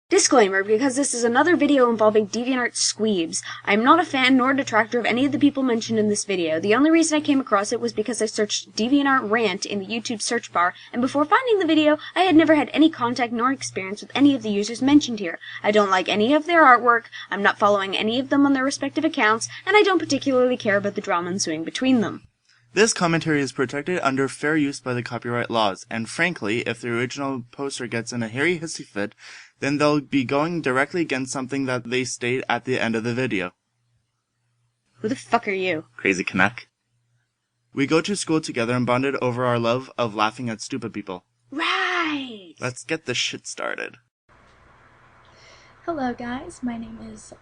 Disclaimer, because this is another video involving DeviantArt squeebs. I am not a fan nor detractor of any of the people mentioned in this video. The only reason I came across it was because I searched DeviantArt rant in the YouTube search bar, and before finding the video, I had never had any contact nor experience with any of the users mentioned here. I don't like any of their artwork, I'm not following any of them on their respective accounts, and I don't particularly care about the drama ensuing between them. This commentary is protected under fair use by the copyright laws, and frankly, if the original poster gets in a hairy hissy fit, then they'll be going directly against something that they state at the end of the video. Who the fuck are you? Crazy Canuck. We go to school together and bonded over our love of laughing at stupid people. Right! Let's get this shit started. Hello guys, my name is,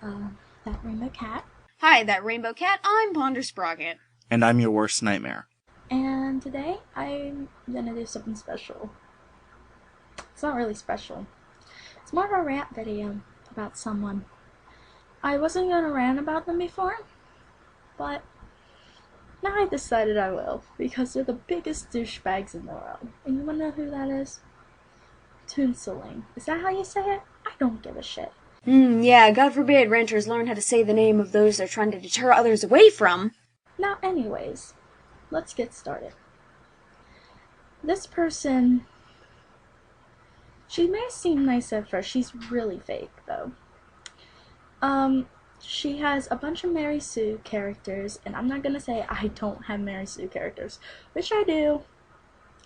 ThatRainbowCat. Hi, ThatRainbowCat, I'm Sprocket. And I'm your worst nightmare. And today, I'm gonna do something special. It's not really special. It's more of a rant video about someone. I wasn't gonna rant about them before, but now I decided I will, because they're the biggest douchebags in the world. And you wanna know who that is? Toonseling. Is that how you say it? I don't give a shit. Yeah, God forbid ranters learn how to say the name of those they're trying to deter others away from. Now, anyways, let's get started. This person, she may seem nice at first. She's really fake, though. She has a bunch of Mary Sue characters, and I'm not gonna say I don't have Mary Sue characters, which I do,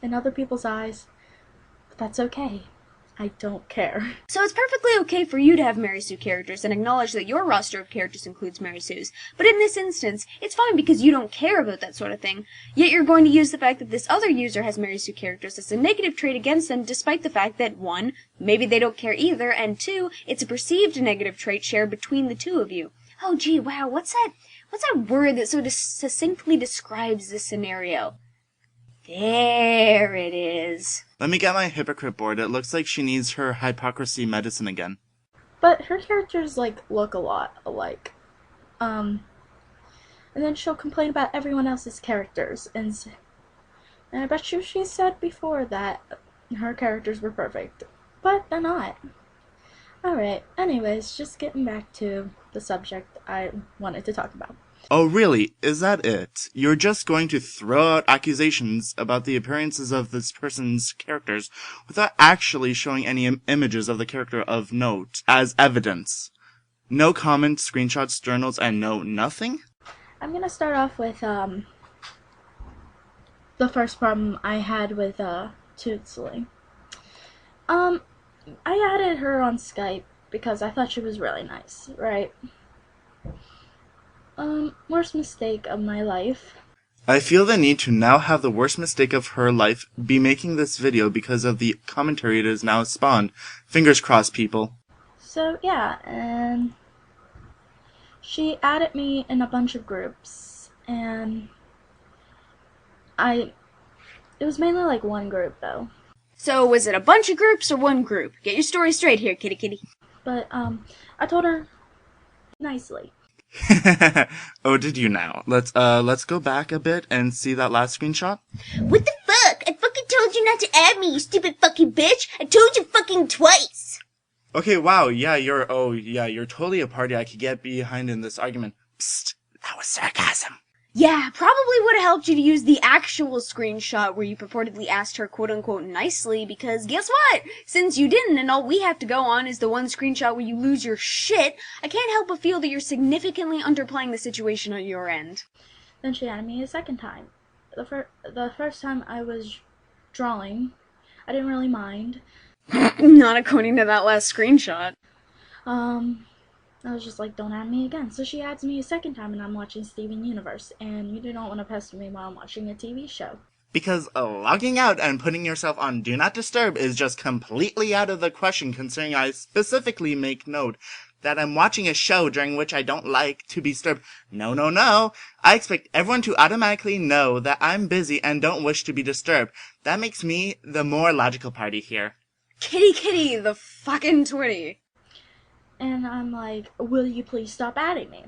in other people's eyes, but that's okay. I don't care. So it's perfectly okay for you to have Mary Sue characters and acknowledge that your roster of characters includes Mary Sue's, but in this instance, it's fine because you don't care about that sort of thing, yet you're going to use the fact that this other user has Mary Sue characters as a negative trait against them, despite the fact that 1, maybe they don't care either, and 2, it's a perceived negative trait shared between the two of you. Oh gee, wow, what's that word that so succinctly describes this scenario? There it is. Let me get my hypocrite board. It looks like she needs her hypocrisy medicine again. But her characters, look a lot alike. And then she'll complain about everyone else's characters, and I bet you she said before that her characters were perfect. But they're not. Alright, anyways, just getting back to the subject I wanted to talk about. Oh really? Is that it? You're just going to throw out accusations about the appearances of this person's characters without actually showing any images of the character of note as evidence? No comments, screenshots, journals, and no nothing? I'm gonna start off with, the first problem I had with, Tootsley. I added her on Skype because I thought she was really nice, right? Worst mistake of my life. I feel the need to now have the worst mistake of her life be making this video because of the commentary it has now spawned. Fingers crossed, people. So, yeah, and she added me in a bunch of groups, and it was mainly one group, though. So, was it a bunch of groups or one group? Get your story straight here, kitty kitty. But, I told her nicely. Oh, did you now? Let's go back a bit and see that last screenshot. What the fuck? I fucking told you not to add me, you stupid fucking bitch! I told you fucking twice! Okay, wow, yeah, you're totally a party I could get behind in this argument. Psst, that was sarcasm. Yeah, probably would have helped you to use the actual screenshot where you purportedly asked her quote-unquote nicely, because guess what? Since you didn't and all we have to go on is the one screenshot where you lose your shit, I can't help but feel that you're significantly underplaying the situation on your end. Then she added me a second time. The first time I was drawing, I didn't really mind. Not according to that last screenshot. I was just like, don't add me again. So she adds me a second time and I'm watching Steven Universe. And you do not want to pester me while I'm watching a TV show. Because logging out and putting yourself on Do Not Disturb is just completely out of the question, considering I specifically make note that I'm watching a show during which I don't like to be disturbed. No, no, no. I expect everyone to automatically know that I'm busy and don't wish to be disturbed. That makes me the more logical party here. Kitty kitty, the fucking Twitty. And I'm like, will you please stop adding me?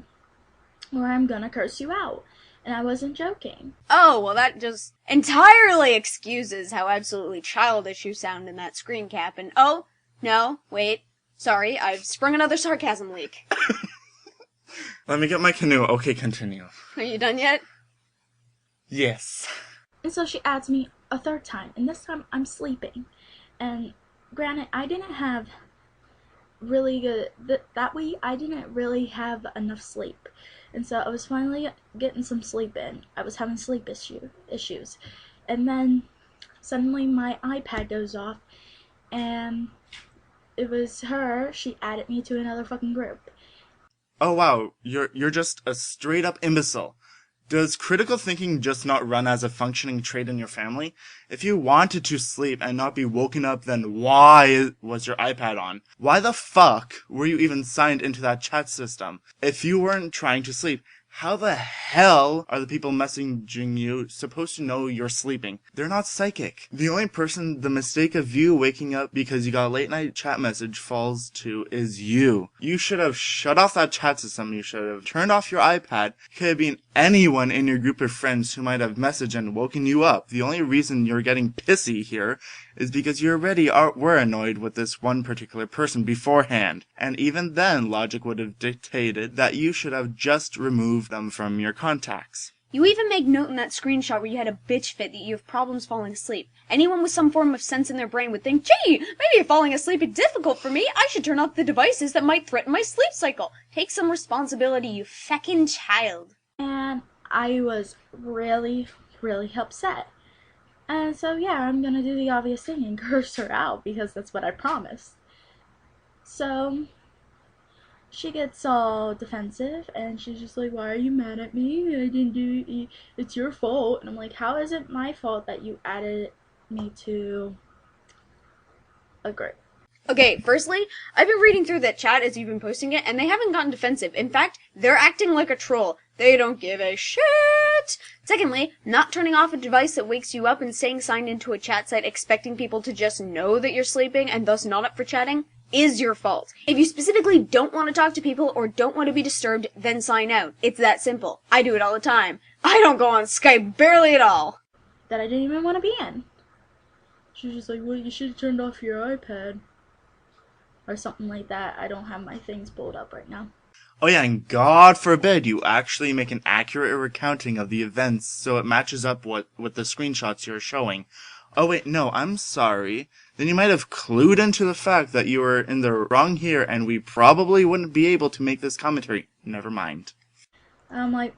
Or I'm gonna curse you out. And I wasn't joking. Oh, well that just entirely excuses how absolutely childish you sound in that screen cap. And oh, no, wait. Sorry, I've sprung another sarcasm leak. Let me get my canoe. Okay, continue. Are you done yet? Yes. And so she adds me a third time, and this time I'm sleeping. And granted, I didn't have really good, that week I didn't really have enough sleep. And so I was finally getting some sleep in. I was having sleep issues. And then suddenly my iPad goes off, and it was her. She added me to another fucking group. Oh wow, you're just a straight up imbecile. Does critical thinking just not run as a functioning trait in your family? If you wanted to sleep and not be woken up, then why was your iPad on? Why the fuck were you even signed into that chat system? If you weren't trying to sleep, how the hell are the people messaging you supposed to know you're sleeping? They're not psychic. The only person the mistake of you waking up because you got a late night chat message falls to is you. You should have shut off that chat system. You should have turned off your iPad. It could have been anyone in your group of friends who might have messaged and woken you up. The only reason you're getting pissy here is because you already were annoyed with this one particular person beforehand. And even then, logic would have dictated that you should have just removed them from your contacts. You even make note in that screenshot where you had a bitch fit that you have problems falling asleep. Anyone with some form of sense in their brain would think, gee, maybe falling asleep is difficult for me. I should turn off the devices that might threaten my sleep cycle. Take some responsibility, you feckin' child. And I was really, really upset. And so, yeah, I'm gonna do the obvious thing and curse her out because that's what I promised. So she gets all defensive and she's just like, why are you mad at me? I didn't do it. It's your fault. And I'm like, how is it my fault that you added me to a group? Okay, firstly, I've been reading through that chat as you've been posting it, and they haven't gotten defensive. In fact, they're acting like a troll. They don't give a shit! Secondly, not turning off a device that wakes you up and staying signed into a chat site expecting people to just know that you're sleeping and thus not up for chatting is your fault. If you specifically don't want to talk to people or don't want to be disturbed, then sign out. It's that simple. I do it all the time. I don't go on Skype barely at all. That I didn't even want to be in. She's just like, well, you should have turned off your iPad. Or something like that. I don't have my things pulled up right now. Oh yeah, and God forbid you actually make an accurate recounting of the events so it matches up with the screenshots you're showing. Oh wait, no, I'm sorry. Then you might have clued into the fact that you were in the wrong here and we probably wouldn't be able to make this commentary. Never mind. I'm like,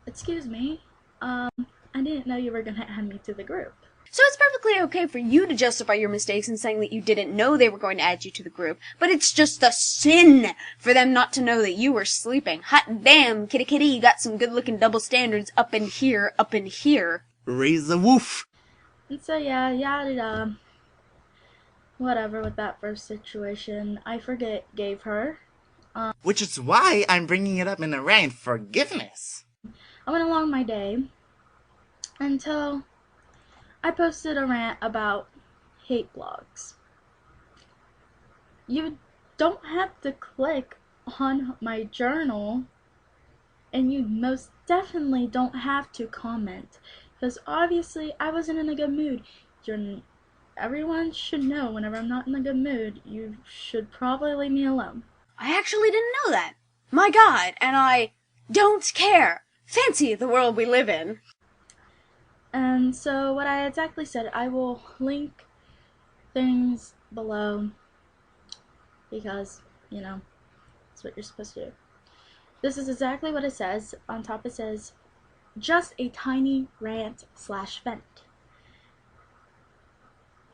excuse me, I didn't know you were gonna add me to the group. So it's perfectly okay for you to justify your mistakes in saying that you didn't know they were going to add you to the group, but it's just a sin for them not to know that you were sleeping. Hot damn, kitty kitty, you got some good-looking double standards up in here, up in here. Raise the woof. And so yeah, yada whatever with that first situation. I forgave her. Which is why I'm bringing it up in a rant. Forgiveness. I went along my day until I posted a rant about hate blogs. You don't have to click on my journal, and you most definitely don't have to comment, because obviously I wasn't in a good mood. Everyone should know whenever I'm not in a good mood, you should probably leave me alone. I actually didn't know that. My God, and I don't care. Fancy the world we live in. And so what I exactly said, I will link things below because, you know, that's what you're supposed to do. This is exactly what it says. On top it says, just a tiny rant/vent.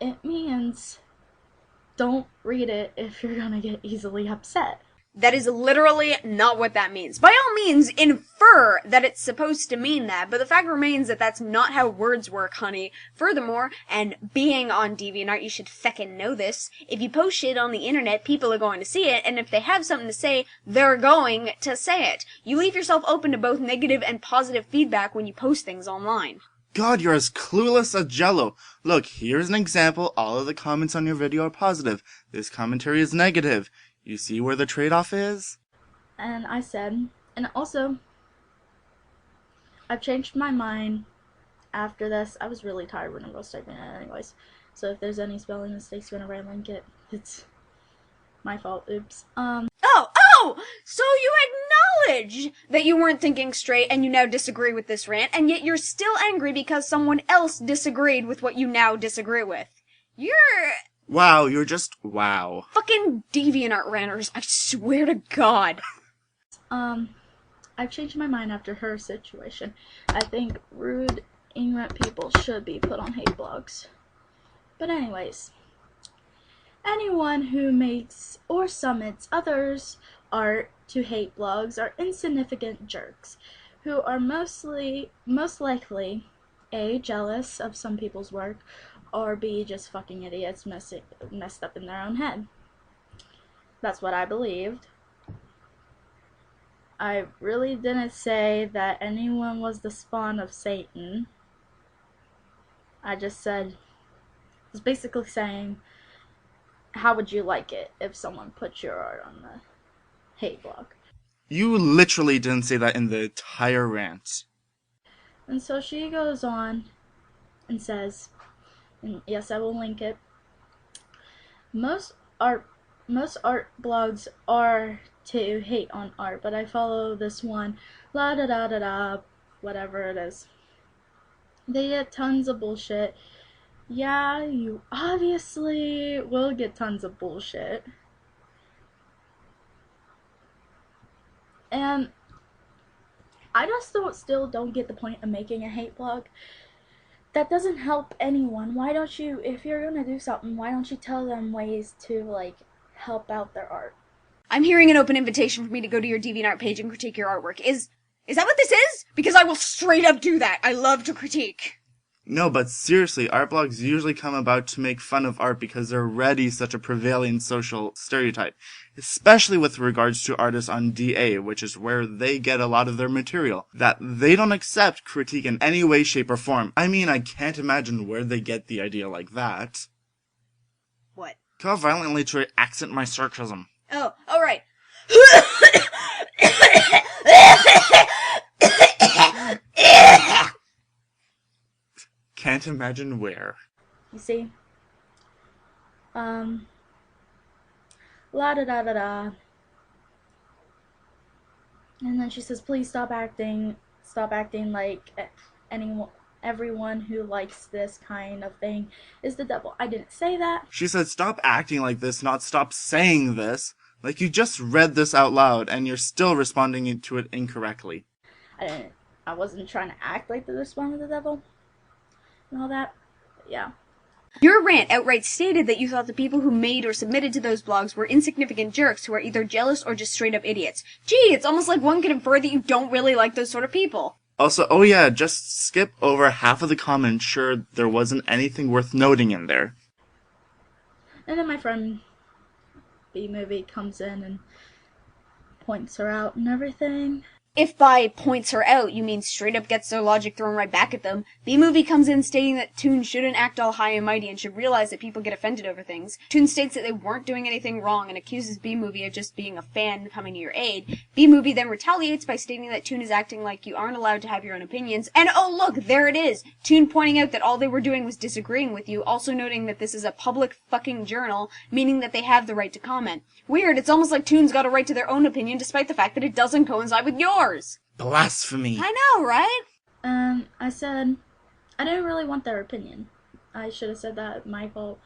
It means don't read it if you're gonna get easily upset. That is literally not what that means. By all means, infer that it's supposed to mean that, but the fact remains that that's not how words work, honey. Furthermore, and being on DeviantArt, you should feckin' know this, if you post shit on the internet, people are going to see it, and if they have something to say, they're going to say it. You leave yourself open to both negative and positive feedback when you post things online. God, you're as clueless as Jello. Look, here's an example. All of the comments on your video are positive. This commentary is negative. You see where the trade-off is? And I said, and also, I've changed my mind after this. I was really tired when I was typing it anyways. So if there's any spelling mistakes whenever I link it, it's My fault, oops. Oh! So you acknowledge that you weren't thinking straight and you now disagree with this rant, and yet you're still angry because someone else disagreed with what you now disagree with. You're... Wow, you're just wow. fucking DeviantArt ranters, I swear to God. I've changed my mind after her situation. I think rude, ignorant people should be put on hate blogs. But anyways, anyone who makes or summons others' art to hate blogs are insignificant jerks who are most likely A, jealous of some people's work, or B, just fucking idiots messed up in their own head. That's what I believed. I really didn't say that anyone was the spawn of Satan. I just said, was basically saying, how would you like it if someone put your art on the hate blog? You literally didn't say that in the entire rant. And so she goes on and says, and yes, I will link it. Most art blogs are to hate on art, but I follow this one, la da da da da, whatever it is. They get tons of bullshit. Yeah, you obviously will get tons of bullshit. And I just still don't get the point of making a hate blog. That doesn't help anyone. Why don't you, if you're gonna do something, why don't you tell them ways to, like, help out their art? I'm hearing an open invitation for me to go to your DeviantArt page and critique your artwork. Is that what this is? Because I will straight up do that. I love to critique. No, but seriously, art blogs usually come about to make fun of art because they're already such a prevailing social stereotype, especially with regards to artists on DA, which is where they get a lot of their material, that they don't accept critique in any way, shape, or form. I mean, I can't imagine where they get the idea like that. What? How violently to accent my sarcasm. Oh, alright. Can't imagine where. You see? La da da da da. And then she says, please stop acting like everyone who likes this kind of thing is the devil. I didn't say that. She said stop acting like this, not stop saying this. Like you just read this out loud and you're still responding to it incorrectly. I wasn't trying to act like the spawn of the devil and all that. But yeah. Your rant outright stated that you thought the people who made or submitted to those blogs were insignificant jerks who are either jealous or just straight up idiots. Gee, it's almost like one could infer that you don't really like those sort of people. Also, oh yeah, just skip over half of the comments. Sure, there wasn't anything worth noting in there. And then my friend B-Movie comes in and points her out and everything. If by points her out, you mean straight up gets their logic thrown right back at them, B-Movie comes in stating that Toon shouldn't act all high and mighty and should realize that people get offended over things. Toon states that they weren't doing anything wrong and accuses B-Movie of just being a fan coming to your aid. B-Movie then retaliates by stating that Toon is acting like you aren't allowed to have your own opinions. And oh look, there it is! Toon pointing out that all they were doing was disagreeing with you, also noting that this is a public fucking journal, meaning that they have the right to comment. Weird, it's almost like Toon's got a right to their own opinion despite the fact that it doesn't coincide with yours. Blasphemy. I know, right? I said, I didn't really want their opinion. I should have said that, my fault.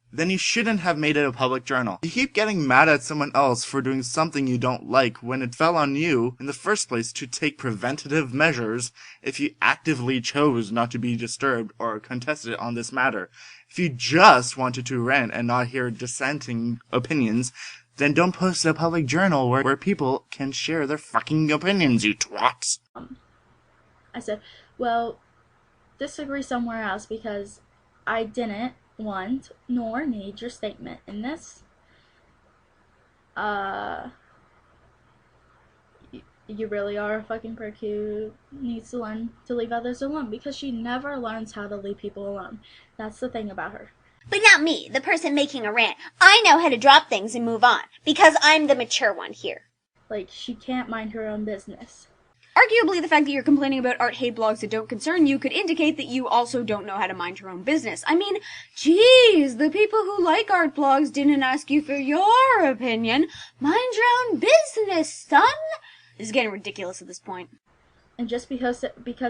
Then you shouldn't have made it a public journal. You keep getting mad at someone else for doing something you don't like when it fell on you in the first place to take preventative measures if you actively chose not to be disturbed or contested on this matter. If you just wanted to rant and not hear dissenting opinions, then don't post a public journal where people can share their fucking opinions, you twats. I said, well, disagree somewhere else because I didn't want nor need your statement in this. You really are a fucking prick who needs to learn to leave others alone because she never learns how to leave people alone. That's the thing about her. But not me, the person making a rant. I know how to drop things and move on, because I'm the mature one here. Like, she can't mind her own business. Arguably, the fact that you're complaining about art hate blogs that don't concern you could indicate that you also don't know how to mind your own business. I mean, geez, the people who like art blogs didn't ask you for your opinion. Mind your own business, son! This is getting ridiculous at this point. And just because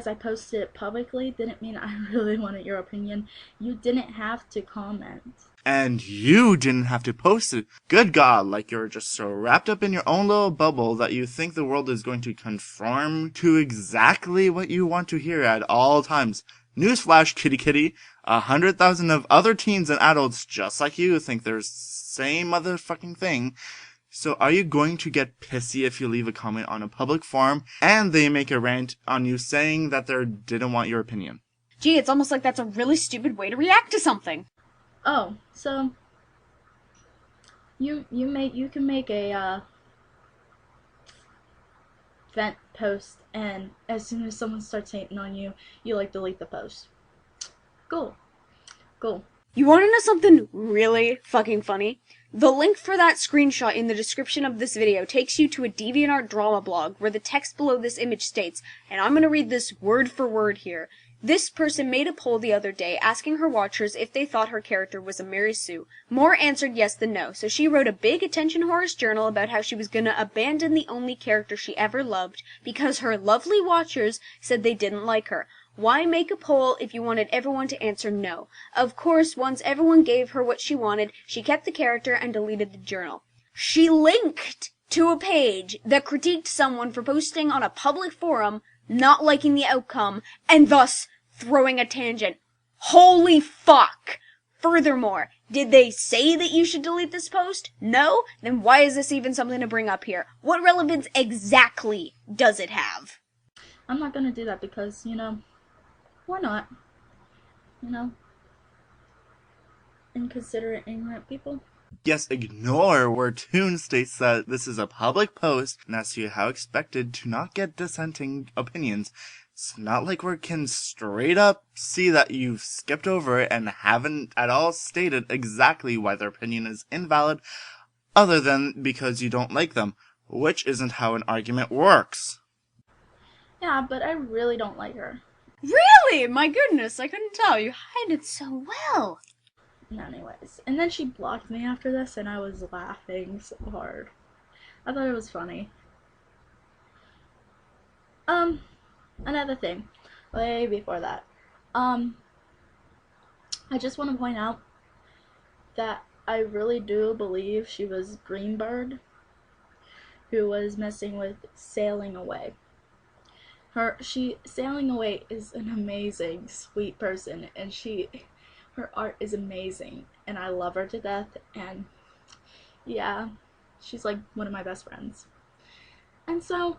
I posted it publicly didn't mean I really wanted your opinion. You didn't have to comment. And you didn't have to post it. Good God, like you're just so wrapped up in your own little bubble that you think the world is going to conform to exactly what you want to hear at all times. Newsflash, kitty kitty, 100,000 of other teens and adults just like you think they're same motherfucking thing. So are you going to get pissy if you leave a comment on a public forum and they make a rant on you saying that they didn't want your opinion? Gee, it's almost like that's a really stupid way to react to something. Oh, so you can make a vent post, and as soon as someone starts hating on you, you like delete the post. Cool. You want to know something really fucking funny? The link for that screenshot in the description of this video takes you to a DeviantArt drama blog where the text below this image states, and I'm going to read this word for word here. This person made a poll the other day asking her watchers if they thought her character was a Mary Sue. More answered yes than no, so she wrote a big attention whorish journal about how she was gonna abandon the only character she ever loved because her lovely watchers said they didn't like her. Why make a poll if you wanted everyone to answer no? Of course, once everyone gave her what she wanted, she kept the character and deleted the journal. She linked to a page that critiqued someone for posting on a public forum, not liking the outcome, and thus throwing a tangent. Holy fuck! Furthermore, did they say that you should delete this post? No? Then why is this even something to bring up here? What relevance exactly does it have? I'm not gonna do that because, why not? Inconsiderate, ignorant people. Yes, ignore where Toon states that this is a public post and asks you how expected to not get dissenting opinions. It's not like we can straight up see that you've skipped over it and haven't at all stated exactly why their opinion is invalid, other than because you don't like them, which isn't how an argument works. Yeah, but I really don't like her. Really? My goodness, I couldn't tell. You hide it so well. Anyways, and then she blocked me after this, and I was laughing so hard. I thought it was funny. Another thing, way before that, I just want to point out that I really do believe she was Greenbird, who was messing with Sailing Away. Sailing Away is an amazing, sweet person, and her art is amazing, and I love her to death, and yeah, she's like one of my best friends. And so,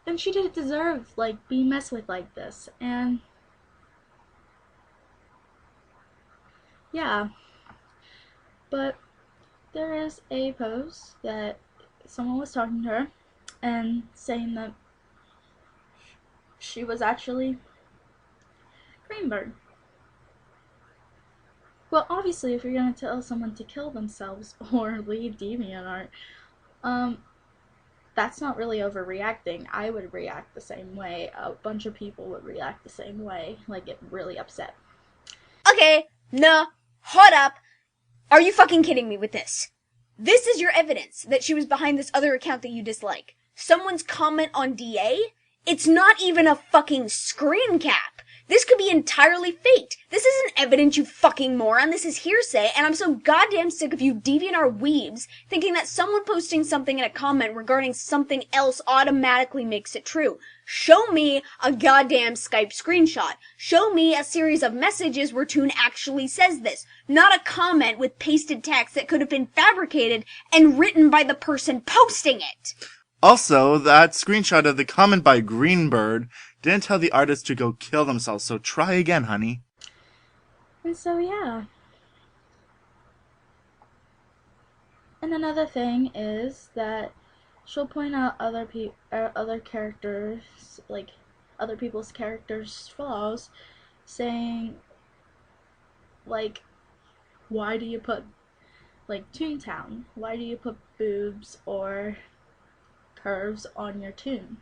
and she didn't deserve, being messed with like this, and yeah. But there is a post that someone was talking to her, and saying that she was actually Greenbird. Well, obviously, if you're gonna tell someone to kill themselves or leave DeviantArt, that's not really overreacting. I would react the same way. A bunch of people would react the same way, get really upset. Okay, no, hold up. Are you fucking kidding me with this? This is your evidence that she was behind this other account that you dislike. Someone's comment on DA? It's not even a fucking screen cap. This could be entirely faked. This isn't evidence, you fucking moron. This is hearsay, and I'm so goddamn sick of you DeviantArt weebs thinking that someone posting something in a comment regarding something else automatically makes it true. Show me a goddamn Skype screenshot. Show me a series of messages where Toon actually says this, not a comment with pasted text that could have been fabricated and written by the person posting it. Also, that screenshot of the comment by Greenbird didn't tell the artist to go kill themselves, so try again, honey. And so, yeah. And another thing is that she'll point out other characters, other people's characters' flaws, saying, why do you put, Toontown? Why do you put boobs or curves on your toons?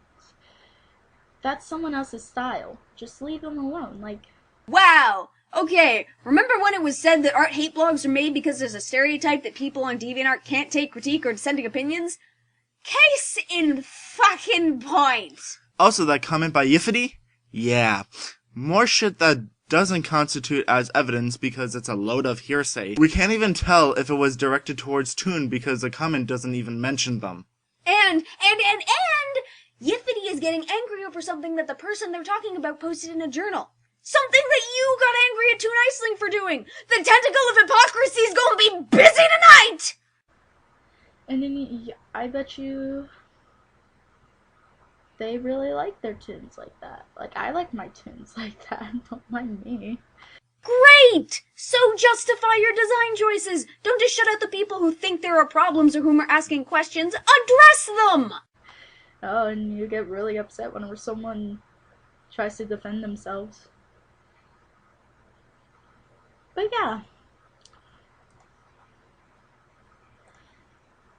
That's someone else's style. Just leave them alone. Like, Wow! Okay, remember when it was said that art hate blogs are made because there's a stereotype that people on DeviantArt can't take critique or dissenting opinions? Case in fucking point! Also, that comment by Yiffity? Yeah. More shit that doesn't constitute as evidence because it's a load of hearsay. We can't even tell if it was directed towards Toon because the comment doesn't even mention them. And Yiffity is getting angry over something that the person they're talking about posted in a journal. Something that you got angry at Toon Iceling for doing! The tentacle of hypocrisy is gonna be busy tonight! and then I bet you they really like their tunes like that. Like, I like my tunes like that. Don't mind me. Great! So justify your design choices! Don't just shut out the people who think there are problems or whom are asking questions. Address them! Oh, and you get really upset whenever someone tries to defend themselves. But yeah.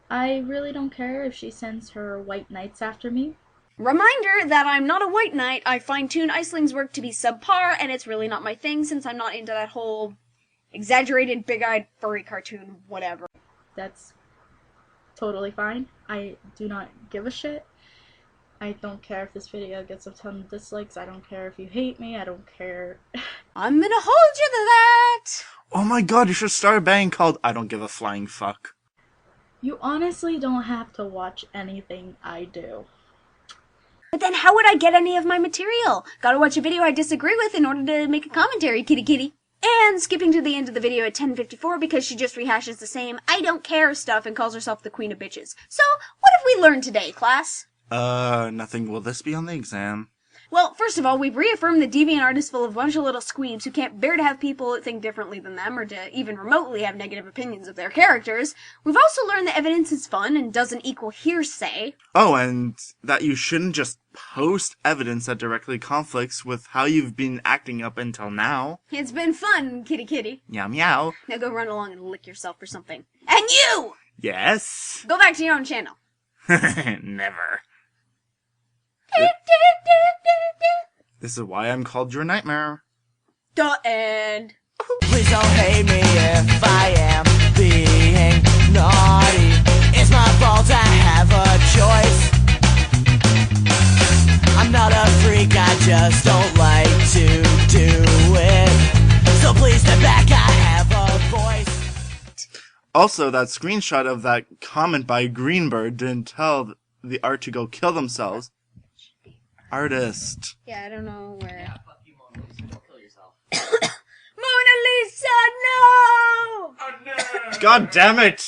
I really don't care if she sends her white knights after me. Reminder that I'm not a white knight. I find Toon Iceling's work to be subpar, and it's really not my thing since I'm not into that whole exaggerated, big-eyed, furry cartoon, whatever. That's totally fine. I do not give a shit. I don't care if this video gets a ton of dislikes. I don't care if you hate me. I don't care. I'm gonna hold you to that! Oh my god, you should start a band called I Don't Give a Flying Fuck. You honestly don't have to watch anything I do. But then how would I get any of my material? Gotta watch a video I disagree with in order to make a commentary, kitty kitty. And skipping to the end of the video at 10:54 because she just rehashes the same I don't care stuff and calls herself the queen of bitches. So, what have we learned today, class? Nothing. Will this be on the exam? Well, first of all, we've reaffirmed that DeviantArt is full of a bunch of little squeebs who can't bear to have people think differently than them or to even remotely have negative opinions of their characters. We've also learned that evidence is fun and doesn't equal hearsay. Oh, and that you shouldn't just post evidence that directly conflicts with how you've been acting up until now. It's been fun, kitty kitty. Meow meow. Now go run along and lick yourself or something. And you! Yes? Go back to your own channel. Never. This is why I'm called your nightmare. The end. Please don't hate me if I am being naughty. It's my fault, I have a choice. I'm not a freak, I just don't like to do it. So please step back, I have a voice. Also, that screenshot of that comment by Greenbird didn't tell the art to go kill themselves. Artist. Yeah, I don't know where. Yeah, fuck you, Mona Lisa, don't kill yourself. Mona Lisa, no! God damn it!